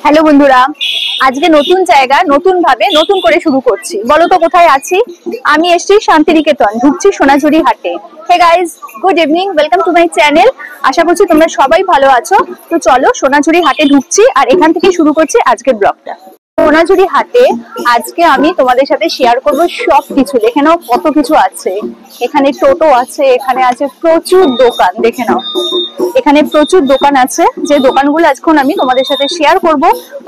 Hello বন্ধুরা, আজকে নতুন জায়গা নতুন ভাবে নতুন করে শুরু করছি। বলো তো কোথায় আছি? আমি এসেছি শান্তিনিকেতন, ঢুকছি সোনাঝুরি হাটে। Hey guys, good evening, welcome to my channel. আশা করছি তোমরা সবাই ভালো আছো। তো চলো সোনাঝুরি হাটে ঢুকছি আর এখান থেকে শুরু করছি আজকের ব্লগটা। সোনাঝুরি হাটে আজকে আমি তোমাদের সাথে শেয়ার করব সবকিছু। দেখে নাও কত কিছু আছে। এখানে টোটো আছে, এখানে আছে প্রচুর দোকান। দেখে নাও এখানে প্রচুর দোকান আছে, যে দোকানগুলো আজকে আমি তোমাদের সাথে শেয়ার করব।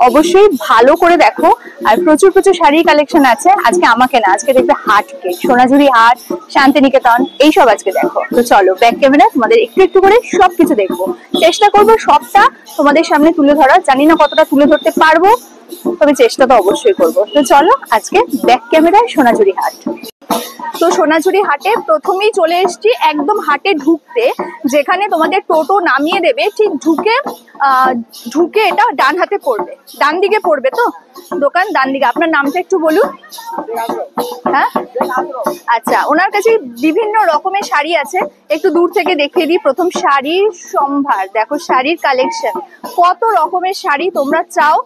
অবশ্যই ভালো করে দেখো। আর প্রচুর প্রচুর শাড়ি কালেকশন আছে। আজকে আমাকে না, আজকে দেখবে হাটকে, সোনাঝুরি হাট, শান্তিনিকেতন, এইসব আজকে দেখো। তো চলো ব্যাক ক্যামেরা তোমাদের একটু একটু করে সবকিছু দেখবো। চেষ্টা করবো সবটা তোমাদের সামনে তুলে ধরা। জানি না কতটা তুলে ধরতে পারবো, তবে চেষ্টা তো অবশ্যই করবো। তো চলো আজকে ব্যাক ক্যামেরায় সোনাঝুরি হাট। তো সোনাঝুরি হাটে প্রথমেই চলে এসেছি একদম হাটে ঢুকতে, যেখানে তোমাদের টোটো নামিয়ে দেবে। ঠিক ঢুকে এটা ডান হাতে পড়বে, ডান দিকে পড়বে। তো দোকান ডান দিকে। আপনার নামটা একটু বলুন। হ্যাঁ, আচ্ছা, ওনার কাছে বিভিন্ন রকমের শাড়ি আছে। একটু দূর থেকে দেখিয়ে দিই। প্রথম শাড়ির সম্ভার দেখো, শাড়ির কালেকশন, কত রকমের শাড়ি তোমরা চাও।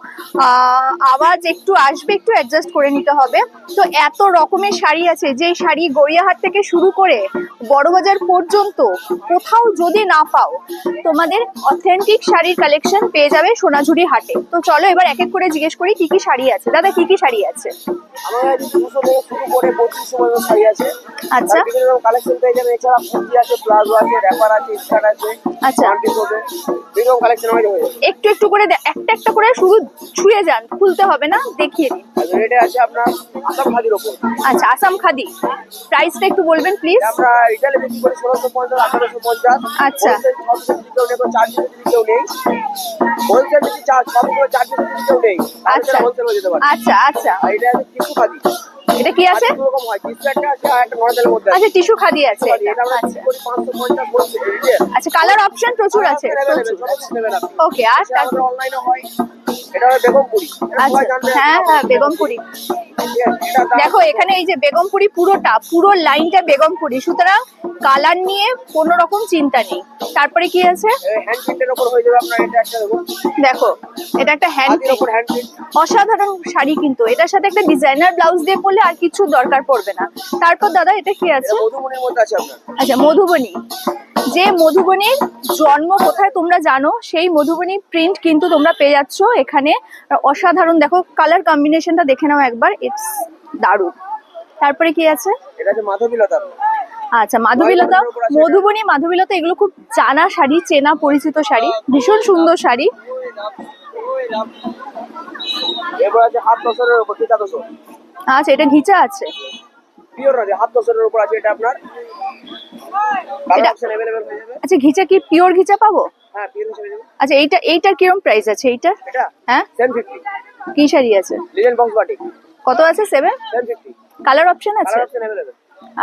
আওয়াজ একটু আসবে, একটু অ্যাডজাস্ট করে নিতে হবে। তো এত রকমের শাড়ি আছে, যে শাড়ি গড়িয়াহাট থেকে শুরু করে বড়বাজার পর্যন্ত কোথাও যদি না পাও, তোমাদের অথেন্টিক শাড়ির কালেকশন পেয়ে যাবে সোনাঝুরি হাটে। তো চলো এবার এক এক করে জিজ্ঞেস করি কি কি শাড়ি আছে। দাদা, কি কি শাড়ি আছে? আচ্ছা, কালেকশন পেয়ে যাবে। এছাড়া কুর্তি আছে, প্লাজো আছে, র‍্যাপার আছে, স্কার্ট আছে। আচ্ছা, বিভিন্ন কালেকশন হয়ে যাবে। একটু একটু করে একটা একটা করে শুধু ছুঁয়ে যান, খুলতে হবে না, দেখিয়ে দিন। এটা আছে আপনার আসাম খাদির উপর। আচ্ছা, আসাম খাদি। প্রাইসটা একটু বলবেন প্লিজ। আমরা রিটেলে বিক্রি করি 1650, 1850। আচ্ছা, হোলসেল বিক্রি চার্জ সবগুলো চার্জ কেউ নেই। আচ্ছা হোলসেল হয়ে যেতে পারে। আচ্ছা আচ্ছা, আর এটা আছে টিস্যু খাদি। এটা কি আছে? এরকম হয়, টিস্যু একটা আছে আর একটা নরমালের মধ্যে আছে। আচ্ছা, টিস্যু খাদি আছে। এটা আমরা বিক্রি করি 550 বলছি। আচ্ছা, কালার অপশন প্রচুর আছে। ওকে, আর আমাদের অনলাইনে হয়। এটা বেগমপুরি। আচ্ছা, হ্যাঁ হ্যাঁ, বেগমপুরি। দেখো এখানে এই যে বেগমপুরি, পুরো লাইনটা বেগমপুরি, সুতরাং কালার নিয়ে কোনো রকম চিন্তা নেই। তারপরে কি আছে? হ্যান্ড প্রিন্টের উপর হয়ে যাবে আপনার। এটা একটা দেখো, এটা একটা হ্যান্ড প্রিন্ট, অসাধারণ শাড়ি। কিন্তু এটার সাথে একটা ডিজাইনার ব্লাউজ দিয়ে পরলে আর কিছু দরকার পড়বে না। তারপর দাদা, এটা কি আছে? মধুবনীর মধ্যে আছে আপনার। আচ্ছা, মধুবনী। যে মধুবনীর জন্ম কোথায় তোমরা জানো, সেই মধুবনী প্রিন্ট কিন্তু তোমরা পেয়ে যাচ্ছ এখানে। অসাধারণ, দেখো কালার কম্বিনেশনটা দেখে নাও একবার, ইটস দারুণ। তারপরে কি আছে? এটা আছে মাধবীলতা। আচ্ছা, মাধবীলতা, মধুবনী, মাধবীলতা, এগুলো খুব জানা শাড়ি, চেনা পরিচিত শাড়ি, ভীষণ সুন্দর শাড়ি। এবার আছে হাত তসরের উপর, ঠিক আছে। আচ্ছা, এটা ঘিচা আছে, পিওর আছে, হাত তসরের উপর আছে। এটা আপনার কালার অপশন अवेलेबल হয়ে যাবে। আচ্ছা, ঘিচা কি পিওর ঘিচা পাবো? হ্যাঁ, পিওর হিসেবে যাবে। আচ্ছা, এইটার কিরকম প্রাইস আছে? এইটা এটা হ্যাঁ 750। কি শাড়ি আছে? Legend box batik. কত আছে? 750। কালার অপশন আছে? Colour option available.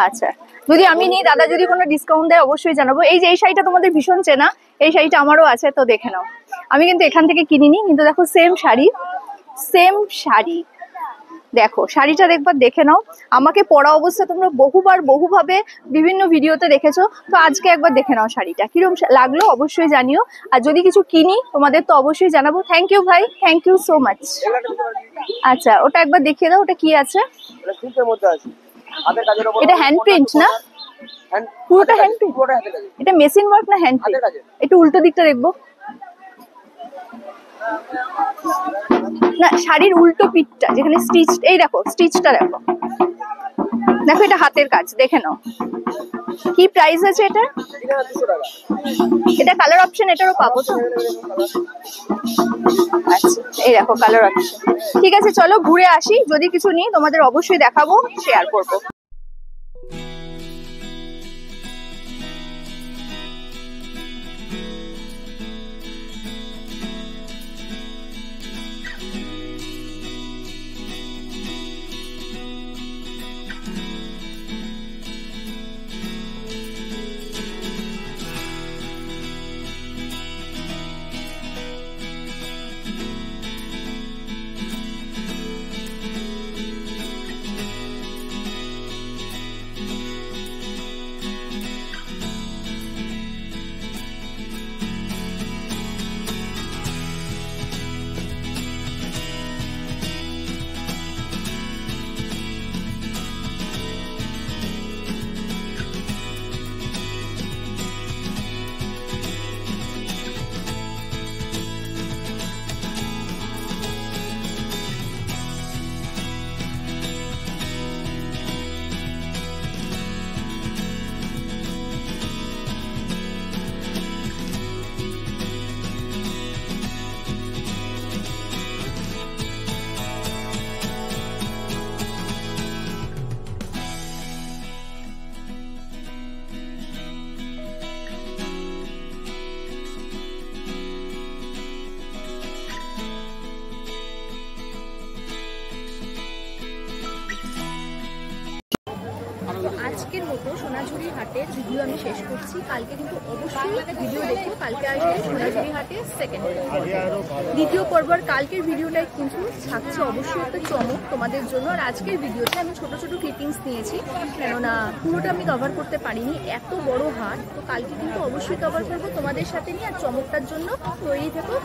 আচ্ছা, যদি আমি নিই, দাদা যদি কোনো ডিসকাউন্ট দেয় অবশ্যই জানাবো। এই যে এই শাড়িটা তোমাদের ভীষণ চেনা, এই শাড়িটা আমারও আছে, তো দেখে নাও। আমি কিন্তু এখান থেকে কিনিনি, কিন্তু দেখো সেম শাড়ি। দেখো শাড়িটা একবার দেখে নাও। আমাকে পরা অবস্থা তোমরা বহুভাবে বিভিন্ন ভিডিওতে দেখেছো। তো আজকে একবার দেখে নাও শাড়িটা কিরকম লাগলো, অবশ্যই জানিও। আর যদি কিছু কিনি তোমাদের তো অবশ্যই জানাবো। থ্যাংক ইউ ভাই, থ্যাংক ইউ সো মাচ। আচ্ছা, ওটা একবার দেখিয়ে দাও, ওটা কি আছে? এটা সিল্কের মধ্যে আছে, হাতের কাজের উপর। এটা হ্যান্ড প্রিন্ট না? পুরোটা হ্যান্ড প্রিন্ট? পুরোটা হাতের কাজ। এটা মেশিন ওয়ার্ক না হ্যান্ড প্রিন্ট? একটু উল্টো দিকটা দেখবো না, শাড়ির উল্টো পিঠটা যেখানে স্টিচ, এই দেখো স্টিচটা দেখো, দেখো এটা হাতের কাজ, দেখে নাও। কি প্রাইস আছে এটা? 200 টাকা। এটা কালার অপশন এটারও পাবো তো? আচ্ছা, এই দেখো কালার অপশন। ঠিক আছে, চলো ঘুরে আসি। যদি কিছু নিই তোমাদের অবশ্যই দেখাবো, শেয়ার করবো। মতো সোনাঝুরি হাটের ভিডিও আমি শেষ করছি। কালকে কিন্তু অবশ্যই ভিডিও দেখো, কালকে আসবে সোনাঝুরি হাটের সেকেন্ড দ্বিতীয় পর্ব। আর কালকের ভিডিওটাই কিন্তু থাকছে অবশ্যই একটা চমক তোমাদের জন্য। আর আজকের ভিডিওতে আমি ছোট ছোট ক্লিপিংস নিয়েছি, কেননা পুরোটা আমি কভার করতে পারিনি, এত বড় হাট। তো কালকে কিন্তু অবশ্যই কভার করবো তোমাদের সাথে নিয়ে। আর চমকটার জন্য তৈরি থেকো।